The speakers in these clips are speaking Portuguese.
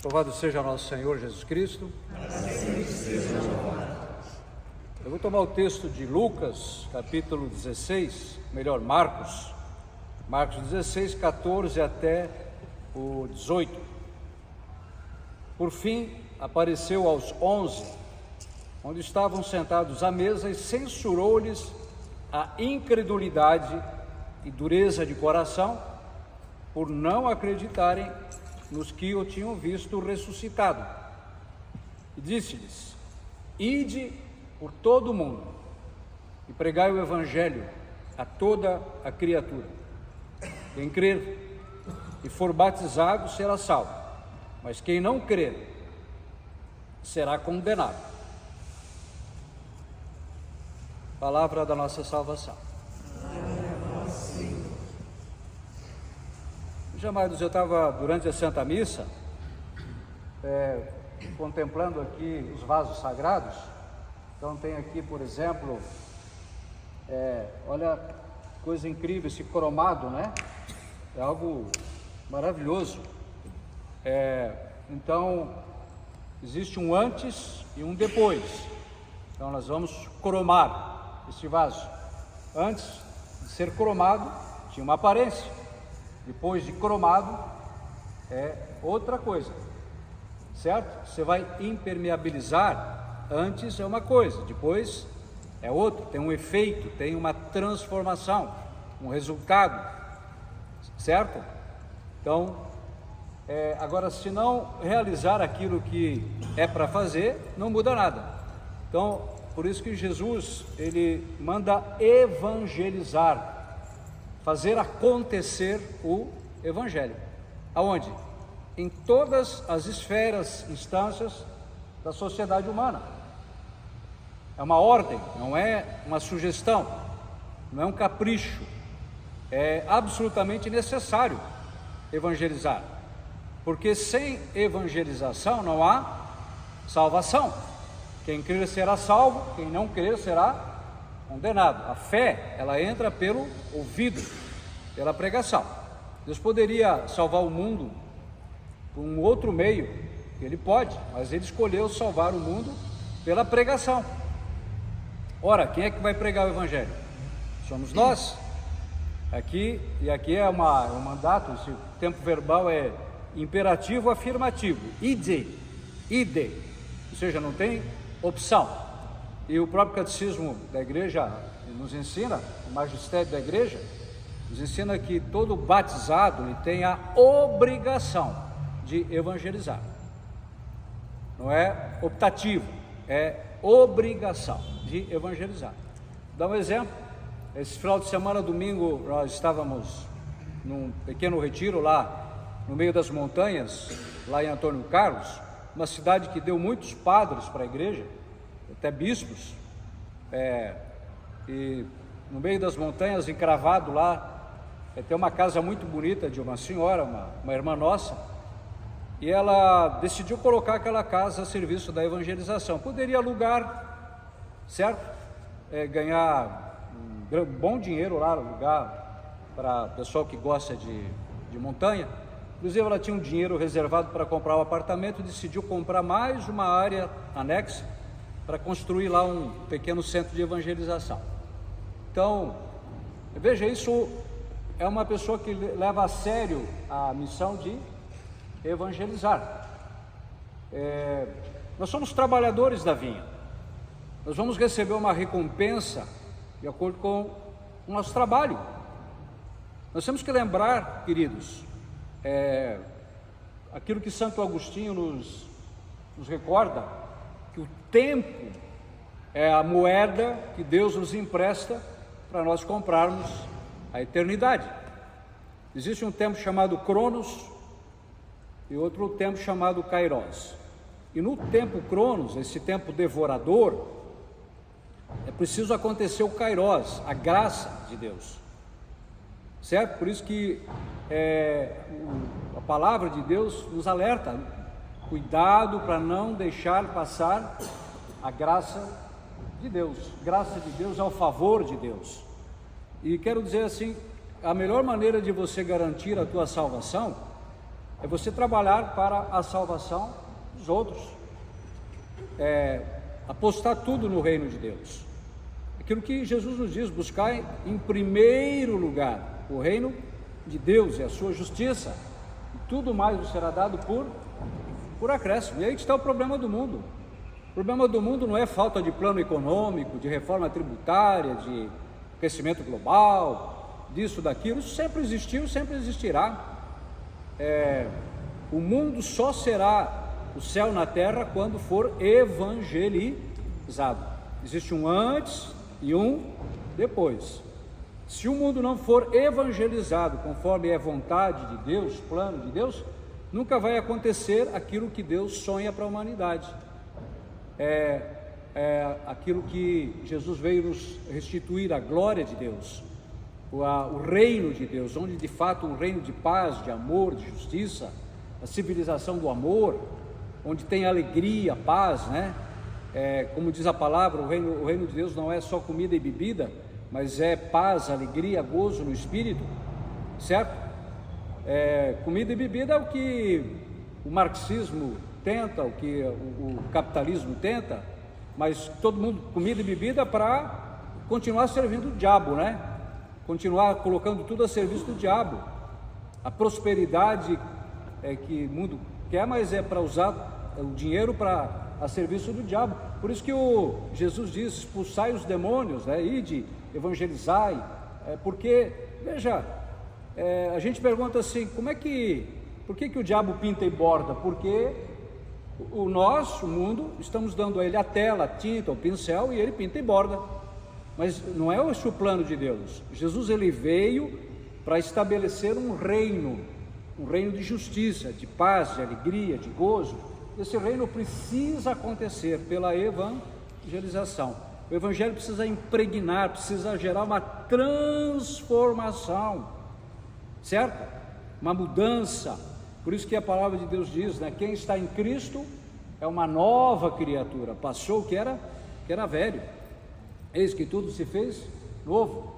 Louvado seja nosso Senhor Jesus Cristo. Eu vou tomar o texto de Lucas, capítulo 16, melhor, Marcos 16, 14 até o 18. Por fim, apareceu aos 11, onde estavam sentados à mesa, e censurou-lhes a incredulidade e dureza de coração, por não acreditarem nos que o tinham visto ressuscitado. E disse-lhes: ide por todo o mundo e pregai o evangelho a toda a criatura. Quem crer e for batizado será salvo, mas quem não crer será condenado. Palavra da nossa salvação. Amados, eu estava durante a Santa Missa contemplando aqui os vasos sagrados. Então tem aqui, por exemplo, olha, coisa incrível, esse cromado, né? É algo maravilhoso. Então existe um antes e um depois. Então nós vamos cromar esse vaso. Antes de ser cromado tinha uma aparência. Depois de cromado é outra coisa, certo? Você vai impermeabilizar, antes é uma coisa, depois é outra, tem um efeito, tem uma transformação, um resultado, certo? Então, agora, se não realizar aquilo que é para fazer, não muda nada. Então, por isso que Jesus, ele manda evangelizar, fazer acontecer o evangelho. Aonde? Em todas as esferas, instâncias da sociedade humana. É uma ordem, não é uma sugestão, não é um capricho. É absolutamente necessário evangelizar, porque sem evangelização não há salvação. Quem crer será salvo, quem não crer será condenado. A fé, ela entra pelo ouvido, pela pregação. Deus poderia salvar o mundo por um outro meio, ele pode, mas ele escolheu salvar o mundo pela pregação. Ora, quem é que vai pregar o evangelho? Somos nós. Aqui é um mandato, esse tempo verbal é imperativo afirmativo. Ide, ou seja, não tem opção. E o próprio catecismo da igreja nos ensina, o magistério da igreja nos ensina que todo batizado ele tem a obrigação de evangelizar. Não é optativo, é obrigação de evangelizar. Vou dar um exemplo. Esse final de semana, domingo, nós estávamos num pequeno retiro lá no meio das montanhas, lá em Antônio Carlos, uma cidade que deu muitos padres para a igreja, até bispos, e no meio das montanhas, encravado lá, tem uma casa muito bonita de uma senhora, uma irmã nossa, e ela decidiu colocar aquela casa a serviço da evangelização. Poderia alugar, certo? Ganhar um bom dinheiro lá, alugar para pessoal que gosta de montanha. Inclusive ela tinha um dinheiro reservado para comprar um apartamento e decidiu comprar mais uma área anexa para construir lá um pequeno centro de evangelização. Então, veja, isso é uma pessoa que leva a sério a missão de evangelizar. Nós somos trabalhadores da vinha, nós vamos receber uma recompensa de acordo com o nosso trabalho. Nós temos que lembrar, queridos, aquilo que Santo Agostinho nos recorda, que o tempo é a moeda que Deus nos empresta para nós comprarmos a eternidade. Existe um tempo chamado Cronos e outro tempo chamado Kairos. E no tempo Cronos, esse tempo devorador, é preciso acontecer o Kairos, a graça de Deus, certo? Por isso que a palavra de Deus nos alerta: cuidado para não deixar passar a graça de Deus. Graça de Deus é o favor de Deus. E quero dizer assim, a melhor maneira de você garantir a tua salvação é você trabalhar para a salvação dos outros, apostar tudo no reino de Deus. Aquilo que Jesus nos diz: buscar em primeiro lugar o reino de Deus e a sua justiça, e tudo mais nos será dado por acréscimo. E aí que está o problema do mundo. O problema do mundo não é falta de plano econômico, de reforma tributária, de crescimento global, disso, daquilo. Isso sempre existiu, sempre existirá. O mundo só será o céu na terra quando for evangelizado. Existe um antes e um depois. Se o mundo não for evangelizado conforme é vontade de Deus, plano de Deus, nunca vai acontecer aquilo que Deus sonha para a humanidade. Aquilo que Jesus veio nos restituir, a glória de Deus, o reino de Deus, onde de fato um reino de paz, de amor, de justiça, a civilização do amor, onde tem alegria, paz, né? Como diz a palavra, o reino de Deus não é só comida e bebida, mas é paz, alegria, gozo no espírito, certo? Comida e bebida é o que o marxismo tenta, o que o capitalismo tenta, mas todo mundo, comida e bebida para continuar servindo o diabo, né? Continuar colocando tudo a serviço do diabo. A prosperidade que o mundo quer, mas é para usar o dinheiro a serviço do diabo. Por isso que Jesus diz: expulsai os demônios, ide, evangelizai, porque, veja, a gente pergunta assim, por que o diabo pinta e borda? Porque o mundo, estamos dando a ele a tela, a tinta, o pincel, e ele pinta e borda. Mas não é esse o plano de Deus. Jesus, ele veio para estabelecer um reino de justiça, de paz, de alegria, de gozo. Esse reino precisa acontecer pela evangelização. O evangelho precisa impregnar, precisa gerar uma transformação, certo? Uma mudança. Por isso que a palavra de Deus diz, né? Quem está em Cristo é uma nova criatura. Passou o que era velho. Eis que tudo se fez novo.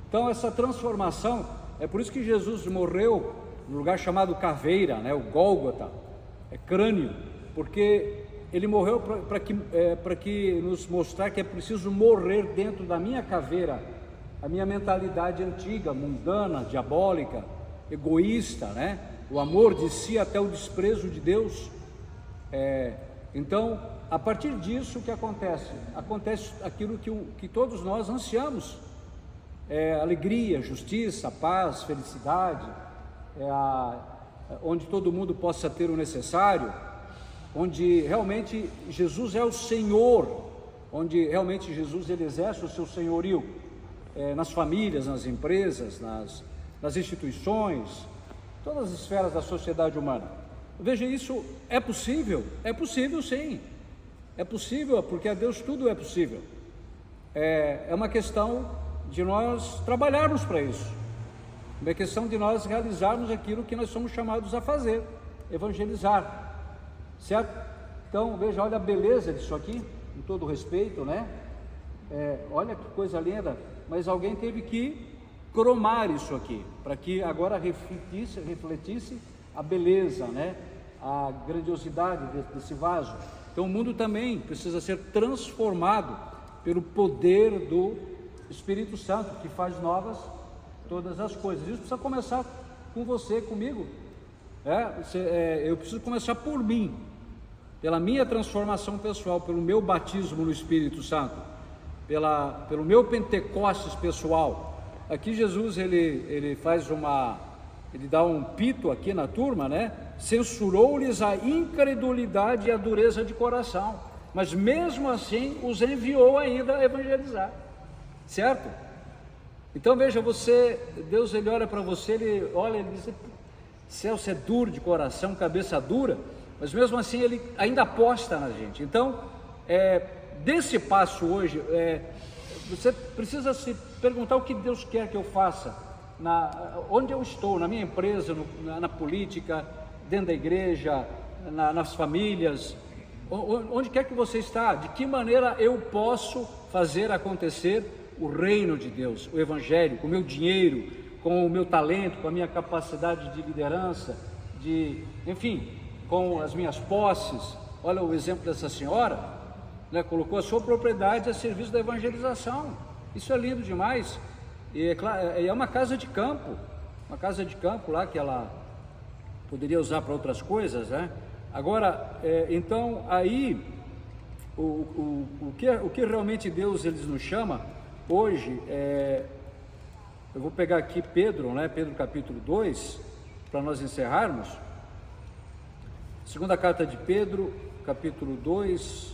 Então essa transformação, é por isso que Jesus morreu no lugar chamado caveira, né? O Gólgota, crânio, porque ele morreu para que nos mostrar que é preciso morrer dentro da minha caveira, a minha mentalidade antiga, mundana, diabólica, egoísta, né? O amor de si até o desprezo de Deus. Então, a partir disso, o que acontece? Acontece aquilo que todos nós ansiamos: alegria, justiça, paz, felicidade, onde todo mundo possa ter o necessário, onde realmente Jesus é o Senhor, onde realmente Jesus ele exerce o seu senhorio, nas famílias, nas empresas, nas instituições, todas as esferas da sociedade humana. Veja, isso é possível sim, é possível, porque a Deus tudo é possível. É uma questão de nós trabalharmos para isso, é uma questão de nós realizarmos aquilo que nós somos chamados a fazer, evangelizar, certo? Então, veja, olha a beleza disso aqui, com todo respeito, né? Olha que coisa linda, mas alguém teve que cromar isso aqui, para que agora refletisse a beleza, né? A grandiosidade desse vaso. Então o mundo também precisa ser transformado pelo poder do Espírito Santo, que faz novas todas as coisas. Isso precisa começar com você, comigo. Eu preciso começar por mim, pela minha transformação pessoal, pelo meu batismo no Espírito Santo, pelo meu Pentecostes pessoal. Aqui Jesus ele dá um pito aqui na turma, né? Censurou-lhes a incredulidade e a dureza de coração, mas mesmo assim os enviou ainda a evangelizar, certo? Então veja, Deus ele olha para você, ele olha e diz: Celso é duro de coração, cabeça dura, mas mesmo assim ele ainda aposta na gente. Então, desse passo hoje, você precisa se perguntar o que Deus quer que eu faça, onde eu estou, na minha empresa, na política, dentro da igreja, nas famílias, onde quer que você está, de que maneira eu posso fazer acontecer o reino de Deus, o evangelho, com o meu dinheiro, com o meu talento, com a minha capacidade de liderança, enfim, com as minhas posses. Olha o exemplo dessa senhora, né? Colocou a sua propriedade a serviço da evangelização. Isso é lindo demais. E é uma casa de campo lá que ela poderia usar para outras coisas, né? Agora, então, aí, o que realmente Deus nos chama hoje, eu vou pegar aqui Pedro, né? Pedro capítulo 2, para nós encerrarmos. Segunda carta de Pedro, capítulo 2,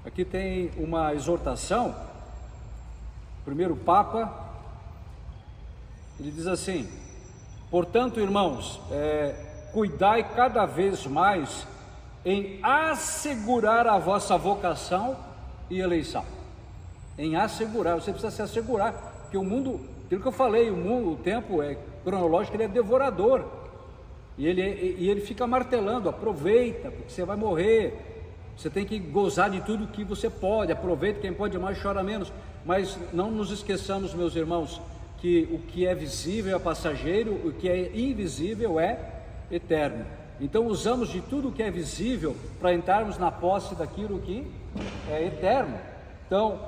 aqui tem uma exortação. Primeiro Papa, ele diz assim: portanto, irmãos, cuidai cada vez mais em assegurar a vossa vocação e eleição. Em assegurar, você precisa se assegurar, porque o mundo, aquilo que eu falei, o tempo cronológico, ele é devorador, e ele fica martelando: aproveita, porque você vai morrer, você tem que gozar de tudo que você pode, aproveita, quem pode mais chora menos. Mas não nos esqueçamos, meus irmãos, que o que é visível é passageiro, o que é invisível é eterno. Então usamos de tudo que é visível para entrarmos na posse daquilo que é eterno. Então,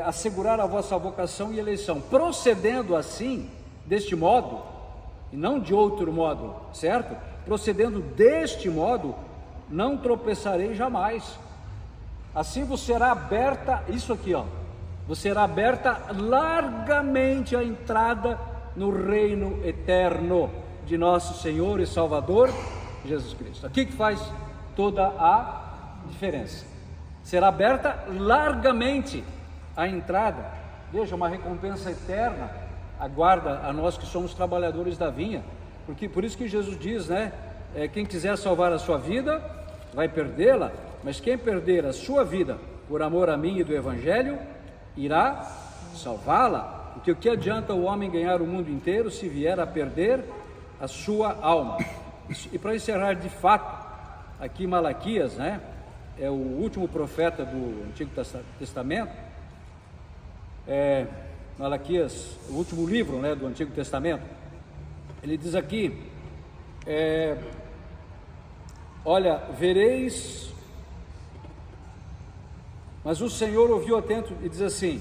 assegurar a vossa vocação e eleição, procedendo assim, deste modo, e não de outro modo, certo? Procedendo deste modo, não tropeçarei jamais. Assim vos será aberta, isso aqui, ó, vos será aberta largamente a entrada no reino eterno de nosso Senhor e Salvador Jesus Cristo. Aqui que faz toda a diferença. Será aberta largamente a entrada. Veja, uma recompensa eterna aguarda a nós que somos trabalhadores da vinha, porque por isso que Jesus diz, né? Quem quiser salvar a sua vida vai perdê-la, mas quem perder a sua vida por amor a mim e do Evangelho irá salvá-la. Porque o que adianta o homem ganhar o mundo inteiro se vier a perder a sua alma? E para encerrar de fato, aqui Malaquias, né, é o último profeta do Antigo Testamento, Malaquias, o último livro, né, do Antigo Testamento. Ele diz aqui, olha, vereis, mas o Senhor ouviu atento e diz assim: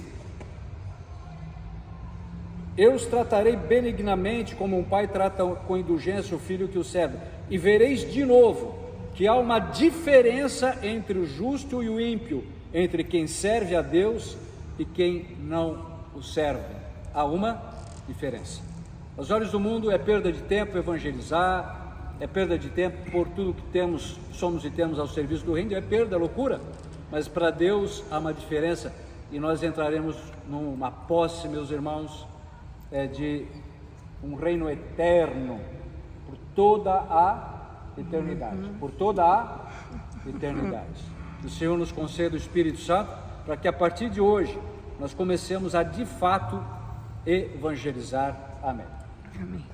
eu os tratarei benignamente, como um pai trata com indulgência o filho que o serve. E vereis de novo que há uma diferença entre o justo e o ímpio, entre quem serve a Deus e quem não o serve. Há uma diferença. Aos olhos do mundo é perda de tempo evangelizar, é perda de tempo por tudo que temos, somos e temos ao serviço do reino, é perda, é loucura. Mas para Deus há uma diferença, e nós entraremos numa posse, meus irmãos, de um reino eterno por toda a eternidade, por toda a eternidade. Que o Senhor nos conceda o Espírito Santo para que a partir de hoje nós comecemos a de fato evangelizar. Amém. Amém.